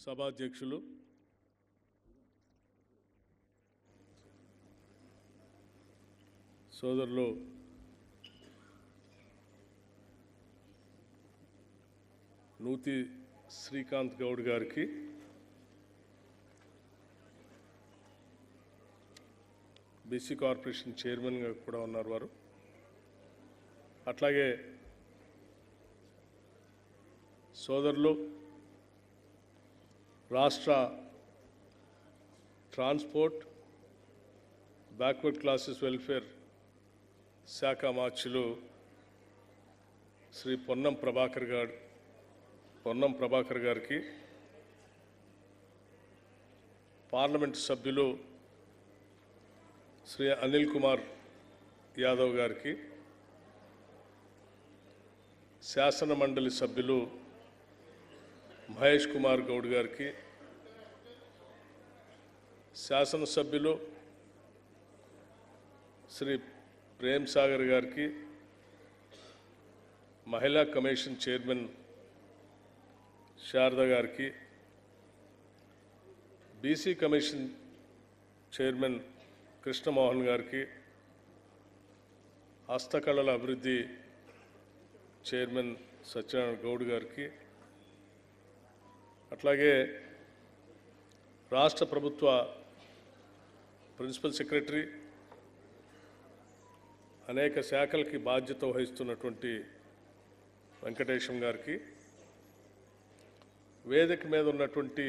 సభాధ్యక్షులు సోదరులు నూతి శ్రీకాంత్ గౌడ్ గారికి, బీసీ కార్పొరేషన్ చైర్మన్గా కూడా ఉన్నారు వారు. అట్లాగే సోదరులు రాష్ట్ర ట్రాన్స్పోర్ట్ బ్యాక్వర్డ్ క్లాసెస్ వెల్ఫేర్ శాఖ మార్చులు శ్రీ పొన్నం ప్రభాకర్ గారికి, పార్లమెంటు సభ్యులు శ్రీ అనిల్ కుమార్ యాదవ్ గారికి, శాసన మండలి సభ్యులు మహేష్ కుమార్ గౌడ్ గారికి, శాసనసభ్యులు శ్రీ ప్రేమ్ సాగర్ గారికి, మహిళా కమిషన్ చైర్మన్ శారద గారికి, బీసీ కమిషన్ చైర్మన్ కృష్ణమోహన్ గారికి, హస్తకళల అభివృద్ధి చైర్మన్ సత్యనారాయణ గౌడ్ గారికి, అట్లాగే రాష్ట్ర ప్రభుత్వ ప్రిన్సిపల్ సెక్రటరీ, అనేక శాఖలకి బాధ్యత వహిస్తున్నటువంటి వెంకటేశం గారికి, వేదిక మీద ఉన్నటువంటి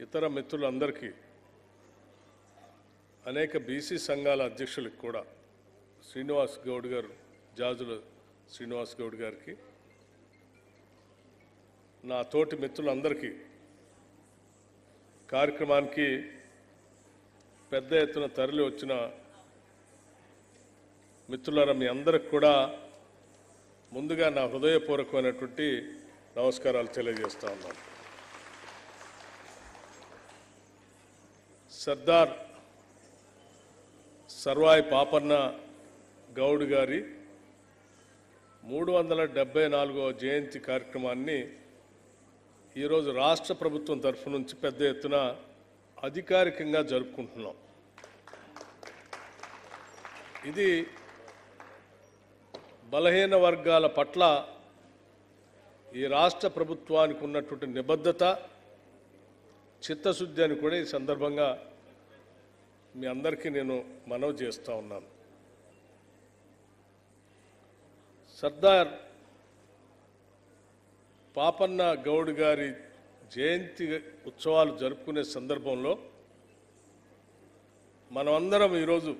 ఇతర మిత్రులందరికీ, అనేక బీసీ సంఘాల అధ్యక్షులకు కూడా, శ్రీనివాస్ గౌడ్ గారు, జాజుల శ్రీనివాస్ గౌడ్ గారికి, నా తోటి మిత్రులందరికీ, కార్యక్రమానికి పెద్ద ఎత్తున తరలి వచ్చిన మిత్రులారా, మీ అందరికి కూడా ముందుగా నా హృదయపూర్వకమైనటువంటి నమస్కారాలు తెలియజేస్తా ఉన్నాను. సర్దార్ సర్వాయి పాపన్న గౌడ్ గారి 374వ జయంతి కార్యక్రమాన్ని ఈరోజు రాష్ట్ర ప్రభుత్వం తరఫు నుంచి పెద్ద ఎత్తున అధికారికంగా జరుపుకుంటున్నాం. ఇది బలహీన వర్గాల పట్ల ఈ రాష్ట్ర ప్రభుత్వానికి ఉన్నటువంటి నిబద్ధత, చిత్తశుద్ధి అని కూడా ఈ సందర్భంగా మీ అందరికీ నేను మనవి చేస్తూ ఉన్నాను. సర్దార్ పాపన్న గౌడ్ గారి జయంతి ఉత్సవాలు జరుపుకునే సందర్భంలో మనమందరం ఈరోజు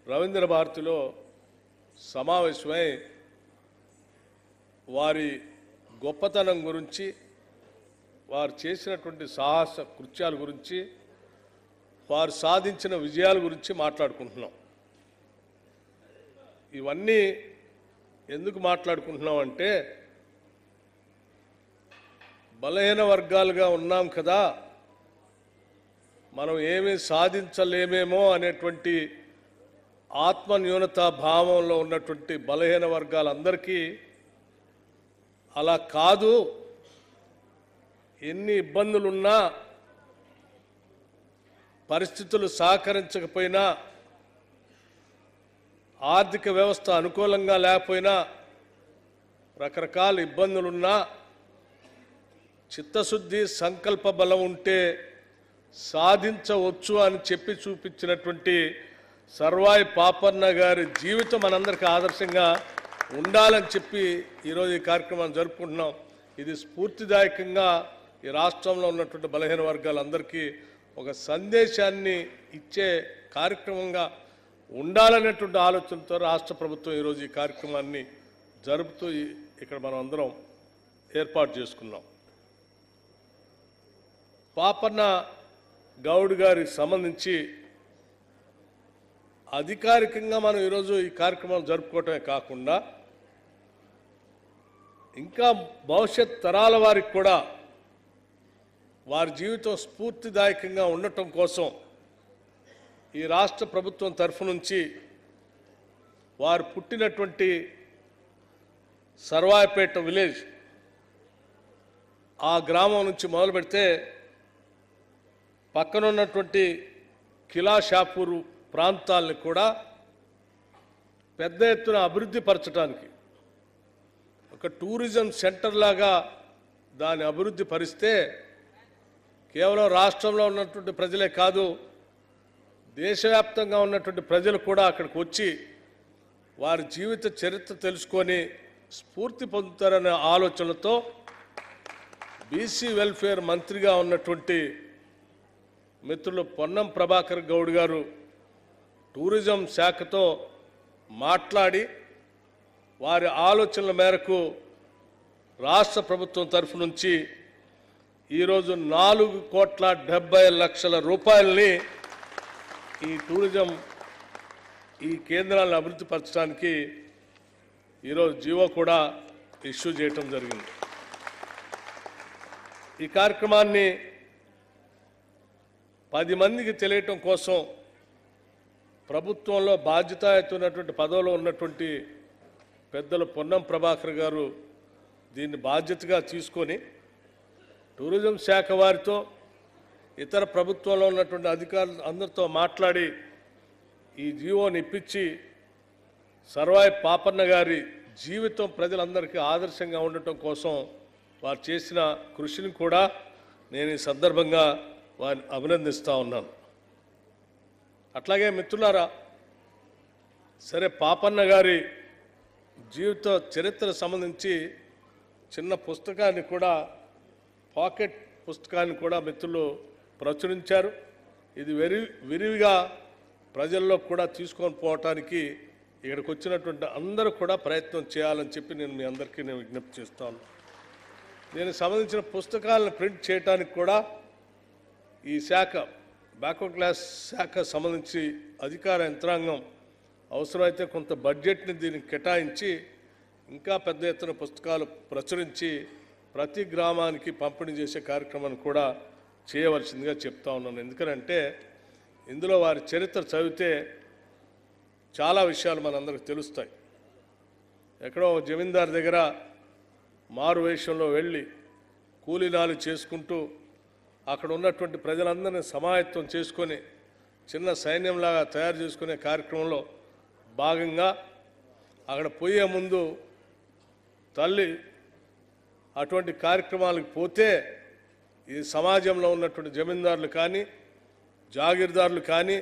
రవీంద్ర భారతిలో సమావేశమై వారి గొప్పతనం గురించి, వారు చేసినటువంటి సాహస కృత్యాల గురించి, వారు సాధించిన విజయాల గురించి మాట్లాడుకుంటున్నాం. ఇవన్నీ ఎందుకు మాట్లాడుకుంటున్నాం అంటే, బలహీన వర్గాలుగా ఉన్నాం కదా, మనం ఏమీ సాధించలేమేమో అనేటువంటి ఆత్మన్యూనతా భావంలో ఉన్నటువంటి బలహీన వర్గాలందరికీ అలా కాదు, ఎన్ని ఇబ్బందులున్నా, పరిస్థితులు సహకరించకపోయినా, ఆర్థిక వ్యవస్థ అనుకూలంగా లేకపోయినా, రకరకాల ఇబ్బందులున్నా, చిత్తశుద్ధి సంకల్ప బలం ఉంటే సాధించవచ్చు అని చెప్పి చూపించినటువంటి సర్వాయి పాపన్న గారి జీవితం మనందరికీ ఆదర్శంగా ఉండాలని చెప్పి ఈరోజు ఈ కార్యక్రమాన్ని జరుపుకుంటున్నాం. ఇది స్ఫూర్తిదాయకంగా ఈ రాష్ట్రంలో ఉన్నటువంటి బలహీన వర్గాలందరికీ ఒక సందేశాన్ని ఇచ్చే కార్యక్రమంగా ఉండాలనేటువంటి ఆలోచనతో రాష్ట్ర ప్రభుత్వం ఈరోజు ఈ కార్యక్రమాన్ని జరుపుతూ ఇక్కడ మనం అందరం ఏర్పాటు చేసుకున్నాం. పాపన్న గౌడ్ గారికి సంబంధించి అధికారికంగా మనం ఈరోజు ఈ కార్యక్రమాలు జరుపుకోవటమే కాకుండా, ఇంకా భవిష్యత్ తరాల వారికి కూడా వారి జీవితం స్ఫూర్తిదాయకంగా ఉండటం కోసం ఈ రాష్ట్ర ప్రభుత్వం తరఫు నుంచి వారు పుట్టినటువంటి సర్వాయిపేట విలేజ్ ఆ గ్రామం నుంచి మొదలు పెడితే పక్కనున్నటువంటి కిలాషాపూర్ ప్రాంతాలను కూడా పెద్ద ఎత్తున అభివృద్ధి పరచడానికి ఒక టూరిజం సెంటర్ లాగా దాన్ని అభివృద్ధి పరిస్తే కేవలం రాష్ట్రంలో ఉన్నటువంటి ప్రజలే కాదు, దేశవ్యాప్తంగా ఉన్నటువంటి ప్రజలు కూడా అక్కడికి వచ్చి వారి జీవిత చరిత్ర తెలుసుకొని స్ఫూర్తి పొందుతారనే ఆలోచనతో బీసీ వెల్ఫేర్ మంత్రిగా ఉన్నటువంటి మిత్రులు పొన్నం ప్రభాకర్ గౌడ్ గారు టూరిజం శాఖతో మాట్లాడి వారి ఆలోచనల మేరకు రాష్ట్ర ప్రభుత్వం తరఫు నుంచి ఈరోజు 4,70,00,000 రూపాయలని ఈ టూరిజం ఈ కేంద్రాలను అభివృద్ధి పరచడానికి ఈరోజు జీవో కూడా ఇష్యూ చేయటం జరిగింది. ఈ కార్యక్రమాన్ని 10 మందికి తెలియటం కోసం ప్రభుత్వంలో బాధ్యతాయుతమైనటువంటి పదవిలో ఉన్నటువంటి పెద్దలు పొన్నం ప్రభాకర్ గారు దీన్ని బాధ్యతగా తీసుకొని టూరిజం శాఖ వారితో ఇతర ప్రభుత్వంలో ఉన్నటువంటి అధికారులు అందరితో మాట్లాడి ఈ జీవోని ఇప్పించి సర్వాయి పాపన్న గారి జీవితం ప్రజలందరికీ ఆదర్శంగా ఉండటం కోసం వారు చేసిన కృషిని కూడా నేను ఈ సందర్భంగా వారిని అభినందిస్తూ ఉన్నాను. అట్లాగే మిత్రులారా, సరే పాపన్న గారి జీవిత చరిత్ర సంబంధించి చిన్న పుస్తకాన్ని కూడా, పాకెట్ పుస్తకాన్ని కూడా మిత్రులు ప్రచురించారు. ఇది విరివిగా ప్రజల్లో కూడా తీసుకొని పోవటానికి ఇక్కడికి వచ్చినటువంటి అందరూ కూడా ప్రయత్నం చేయాలని చెప్పి నేను మీ అందరికీ విజ్ఞప్తి చేస్తాను. దీనికి సంబంధించిన పుస్తకాలను ప్రింట్ చేయడానికి కూడా ఈ శాఖ, బ్యాక్వర్డ్ క్లాస్ శాఖ సంబంధించి అధికార యంత్రాంగం అవసరమైతే కొంత బడ్జెట్ని దీనికి కేటాయించి ఇంకా పెద్ద ఎత్తున పుస్తకాలు ప్రచురించి ప్రతి గ్రామానికి పంపిణీ చేసే కార్యక్రమాన్ని కూడా చేయవలసిందిగా చెప్తా ఉన్నాను. ఎందుకంటే ఇందులో వారి చరిత్ర చదివితే చాలా విషయాలు మనందరికి తెలుస్తాయి. ఎక్కడో జమీందారు దగ్గర మారు వేషంలో వెళ్ళి కూలీనాలు చేసుకుంటూ అక్కడ ఉన్నటువంటి ప్రజలందరినీ సమాయత్తం చేసుకొని చిన్న సైన్యంలాగా తయారు చేసుకునే కార్యక్రమంలో భాగంగా అక్కడ పోయే ముందు తల్లి అటువంటి కార్యక్రమాలకు పోతే ఈ సమాజంలో ఉన్నటువంటి జమీందారులు కానీ, జాగీర్దారులు కానీ,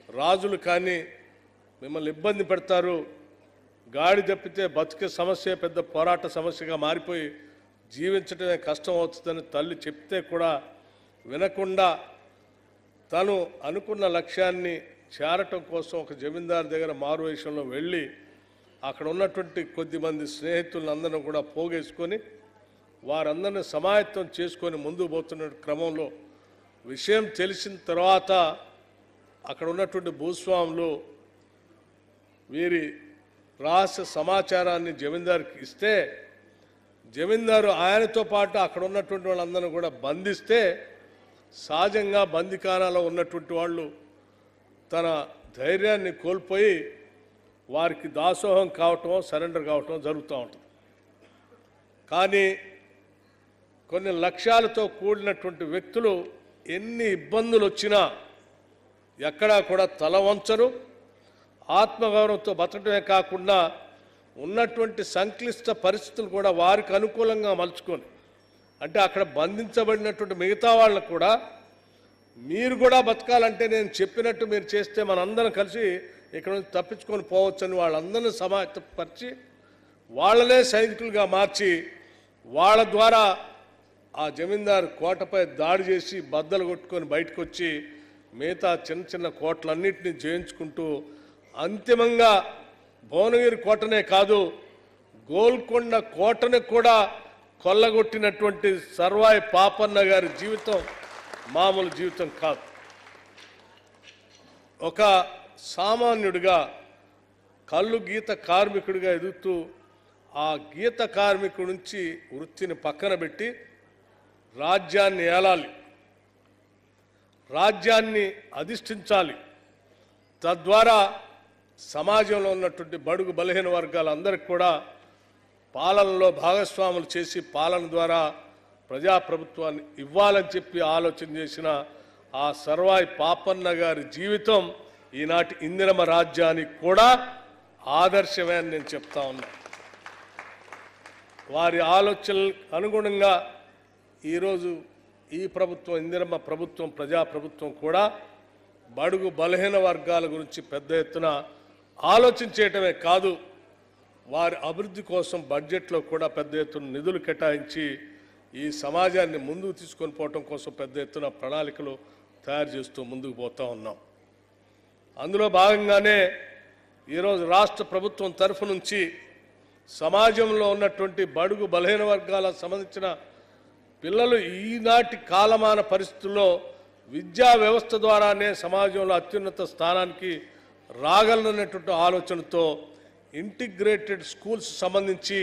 రాజులు కానీ మిమ్మల్ని ఇబ్బంది పెడతారు, గాడి తప్పితే బతికే సమస్య పెద్ద పోరాట సమస్యగా మారిపోయి జీవించడమే కష్టం అవుతుందని తల్లి చెప్తే కూడా వినకుండా తను అనుకున్న లక్ష్యాన్ని చేరటం కోసం ఒక జమీందారు దగ్గర మారువేషంలో వెళ్ళి అక్కడ ఉన్నటువంటి కొద్దిమంది స్నేహితులందరినీ కూడా పోగేసుకొని వారందరినీ సమాయత్తం చేసుకొని ముందుకు పోతున్న క్రమంలో విషయం తెలిసిన తర్వాత అక్కడ ఉన్నటువంటి భూస్వాములు వీరి రహస్య సమాచారాన్ని జమీందారుకి ఇస్తే జమీందారు ఆయనతో పాటు అక్కడ ఉన్నటువంటి వాళ్ళందరినీ కూడా బంధిస్తే సహజంగా బందిఖానాలో ఉన్నటువంటి వాళ్ళు తన ధైర్యాన్ని కోల్పోయి వారికి దాసోహం కావటం, సరెండర్ కావటం జరుగుతూ ఉంటుంది. కానీ కొన్ని లక్ష్యాలతో కూడినటువంటి వ్యక్తులు ఎన్ని ఇబ్బందులు వచ్చినా ఎక్కడా కూడా తల వంచరు. ఆత్మగౌరవంతో బతకడమే కాకుండా ఉన్నటువంటి సంక్లిష్ట పరిస్థితులు కూడా వారికి అనుకూలంగా మలుచుకొని, అంటే అక్కడ బంధించబడినటువంటి మిగతా వాళ్ళకు కూడా మీరు కూడా బతకాలంటే నేను చెప్పినట్టు మీరు చేస్తే మనందరం కలిసి ఇక్కడ నుంచి తప్పించుకొని పోవచ్చని వాళ్ళందరినీ సమాయత్తపరిచి వాళ్ళనే సైనికులుగా మార్చి వాళ్ళ ద్వారా ఆ జమీందారు కోటపై దాడి చేసి బద్దలు కొట్టుకొని బయటకు వచ్చి మిగతా చిన్న చిన్న కోటలన్నింటినీ జయించుకుంటూ అంతిమంగా భువనగిరి కోటనే కాదు గోల్కొండ కోటను కూడా కొల్లగొట్టినటువంటి సర్వాయి పాపన్న గారి జీవితం మామూలు జీవితం కాదు. ఒక సామాన్యుడిగా కళ్ళు గీత కార్మికుడిగా ఎదుగుతూ ఆ గీత కార్మికుడి నుంచి వృత్తిని పక్కన పెట్టి రాజ్యాన్ని ఏలాలి, రాజ్యాన్ని అధిష్ఠించాలి, తద్వారా సమాజంలో ఉన్నటువంటి బడుగు బలహీన వర్గాలందరికీ కూడా పాలనలో భాగస్వాములు చేసి పాలన ద్వారా ప్రజాప్రభుత్వాన్ని ఇవ్వాలని చెప్పి ఆలోచన చేసిన ఆ సర్వాయి పాపన్న గారి జీవితం ఈనాటి ఇందిరమ్మ రాజ్యానికి కూడా ఆదర్శమే అని నేను చెప్తా ఉన్నా. వారి ఆలోచనలకు అనుగుణంగా ఈరోజు ఈ ప్రభుత్వం, ఇందిరమ్మ ప్రభుత్వం, ప్రజాప్రభుత్వం కూడా బడుగు బలహీన వర్గాల గురించి పెద్ద ఎత్తున ఆలోచించేయటమే కాదు, వారి అభివృద్ధి కోసం బడ్జెట్లో కూడా పెద్ద ఎత్తున నిధులు కేటాయించి ఈ సమాజాన్ని ముందుకు తీసుకొని పోవటం కోసం పెద్ద ఎత్తున ప్రణాళికలు తయారు చేస్తూ ముందుకు పోతూ ఉన్నాం. అందులో భాగంగానే ఈరోజు రాష్ట్ర ప్రభుత్వం తరఫు నుంచి సమాజంలో ఉన్నటువంటి బడుగు బలహీన వర్గాలకు సంబంధించిన పిల్లలు ఈనాటి కాలమాన పరిస్థితుల్లో విద్యా వ్యవస్థ ద్వారానే సమాజంలో అత్యున్నత స్థానానికి రాగలనటువంటి ఆలోచనతో ఇంటిగ్రేటెడ్ స్కూల్స్ సంబంధించి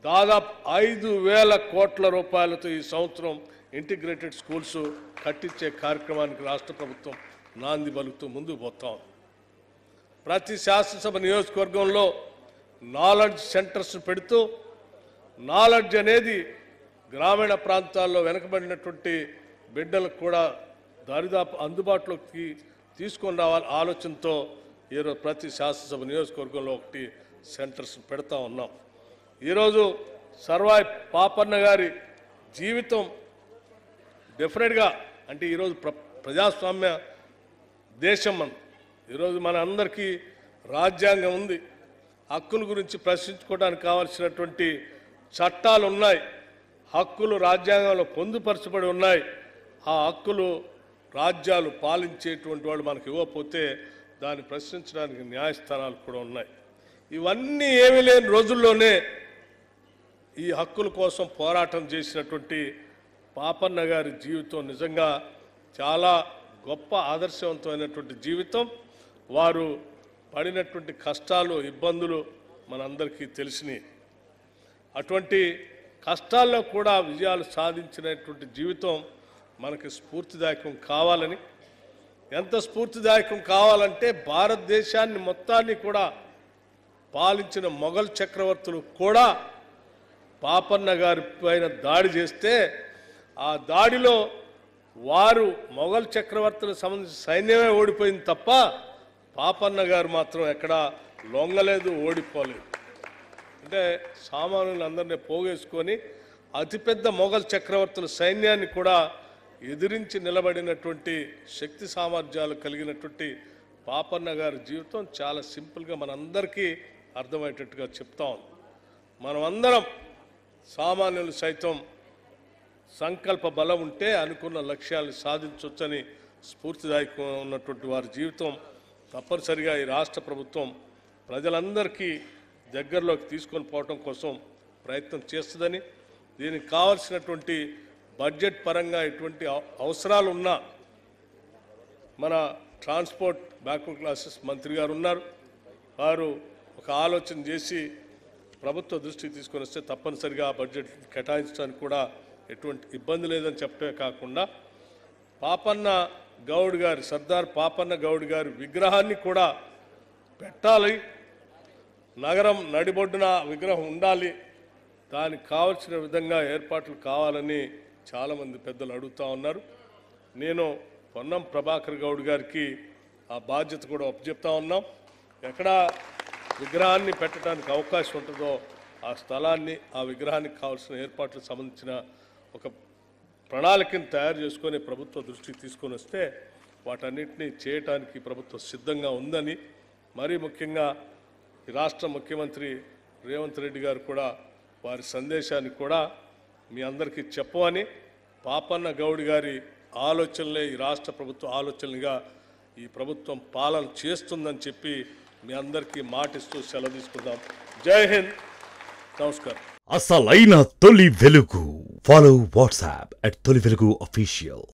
దాదాపు 5,000 కోట్ల రూపాయలతో ఈ సంవత్సరం ఇంటిగ్రేటెడ్ స్కూల్స్ కట్టించే కార్యక్రమానికి రాష్ట్ర ప్రభుత్వం నాంది పలుకుతూ ముందుకు పోతాం. ప్రతి శాసనసభ నియోజకవర్గంలో నాలెడ్జ్ సెంటర్స్ పెడుతూ నాలెడ్జ్ అనేది గ్రామీణ ప్రాంతాల్లో వెనుకబడినటువంటి బిడ్డలకు కూడా దరిదాపు అందుబాటులోకి తీసుకొని రావాలి ఆలోచనతో ఈరోజు ప్రతి శాసనసభ నియోజకవర్గంలో ఒకటి సెంటర్స్ పెడతా ఉన్నాం. ఈరోజు సర్వాయి పాపన్న గారి జీవితం డెఫినెట్గా అంటే ఈరోజు ప్రజాస్వామ్య దేశం మనం. ఈరోజు మన అందరికీ రాజ్యాంగం ఉంది, హక్కుల గురించి ప్రశ్నించుకోవడానికి కావాల్సినటువంటి చట్టాలు ఉన్నాయి, హక్కులు రాజ్యాంగంలో పొందుపరచబడి ఉన్నాయి. ఆ హక్కులు రాజ్యాలు పాలించేటువంటి వాళ్ళు మనకు ఇవ్వకపోతే దాన్ని ప్రశ్నించడానికి న్యాయస్థానాలు కూడా ఉన్నాయి. ఇవన్నీ ఏమీ లేని రోజుల్లోనే ఈ హక్కుల కోసం పోరాటం చేసినటువంటి పాపన్న గారి జీవితం నిజంగా చాలా గొప్ప ఆదర్శవంతమైనటువంటి జీవితం. వారు పడినటువంటి కష్టాలు, ఇబ్బందులు మనందరికీ తెలిసినాయి. అటువంటి కష్టాల్లో కూడా విజయాలు సాధించినటువంటి జీవితం మనకి స్ఫూర్తిదాయకం కావాలని, ఎంత స్ఫూర్తిదాయకం కావాలంటే భారతదేశాన్ని మొత్తాన్ని కూడా పాలించిన మొఘల్ చక్రవర్తులు కూడా పాపన్న గారి పైన దాడి చేస్తే ఆ దాడిలో వారు మొఘల్ చక్రవర్తులకు సంబంధించిన సైన్యమే ఓడిపోయింది తప్ప పాపన్న గారు మాత్రం ఎక్కడా లొంగలేదు, ఓడిపోలేదు. అంటే సామాన్యులందరినీ పోగేసుకొని అతిపెద్ద మొఘల్ చక్రవర్తుల సైన్యాన్ని కూడా ఎదిరించి నిలబడినటువంటి శక్తి సామర్థ్యాలు కలిగినటువంటి పాపన్న గారి జీవితం చాలా సింపుల్గా మనందరికీ అర్థమయ్యేటట్టుగా చెప్తాం. మనమందరం సామాన్యులు సైతం సంకల్ప బలం ఉంటే అనుకున్న లక్ష్యాలను సాధించవచ్చని స్ఫూర్తిదాయకం ఉన్నటువంటి వారి జీవితం తప్పనిసరిగా ఈ రాష్ట్ర ప్రభుత్వం ప్రజలందరికీ దగ్గరలోకి తీసుకొని పోవటం కోసం ప్రయత్నం చేస్తుందని, దీనికి కావాల్సినటువంటి బడ్జెట్ పరంగా ఎటువంటి అవసరాలు ఉన్నా మన ట్రాన్స్పోర్ట్ బ్యాక్వర్డ్ క్లాసెస్ మంత్రి గారు ఉన్నారు, వారు ఒక ఆలోచన చేసి ప్రభుత్వ దృష్టికి తీసుకొని వస్తే తప్పనిసరిగా బడ్జెట్ కేటాయించడానికి కూడా ఎటువంటి ఇబ్బంది లేదని చెప్పడమే కాకుండా పాపన్న గౌడ్ గారి, సర్దార్ పాపన్న గౌడ్ గారి విగ్రహాన్ని కూడా పెట్టాలి, నగరం నడిబొడ్డున విగ్రహం ఉండాలి, దానికి కావాల్సిన విధంగా ఏర్పాట్లు కావాలని చాలామంది పెద్దలు అడుగుతూ ఉన్నారు. నేను పొన్నం ప్రభాకర్ గౌడ్ గారికి ఆ బాధ్యత కూడా అప్పచెప్తా ఉన్నాం. ఎక్కడ విగ్రహాన్ని పెట్టడానికి అవకాశం ఉంటుందో ఆ స్థలాన్ని, ఆ విగ్రహానికి కావాల్సిన ఏర్పాట్లకు సంబంధించిన ఒక ప్రణాళికను తయారు చేసుకొని ప్రభుత్వ దృష్టికి తీసుకొని వస్తే వాటన్నిటినీ చేయటానికి ప్రభుత్వం సిద్ధంగా ఉందని, మరీ ముఖ్యంగా ఈ రాష్ట్ర ముఖ్యమంత్రి రేవంత్ రెడ్డి గారు కూడా వారి సందేశాన్ని కూడా మీ అందరికీ చెప్పమని, పాపన్న గౌడ్ గారి ఆలోచనలే ఈ రాష్ట్ర ప్రభుత్వ ఆలోచనలుగా ఈ ప్రభుత్వం పాలన చేస్తుందని చెప్పి మీ అందరికీ మాటిస్తూ సెలవు తీసుకుందాం. జై హింద్, నమస్కారం. అసలైన తొలి వెలుగు. ఫాలో వాట్సాప్ @తొలి వెలుగు official.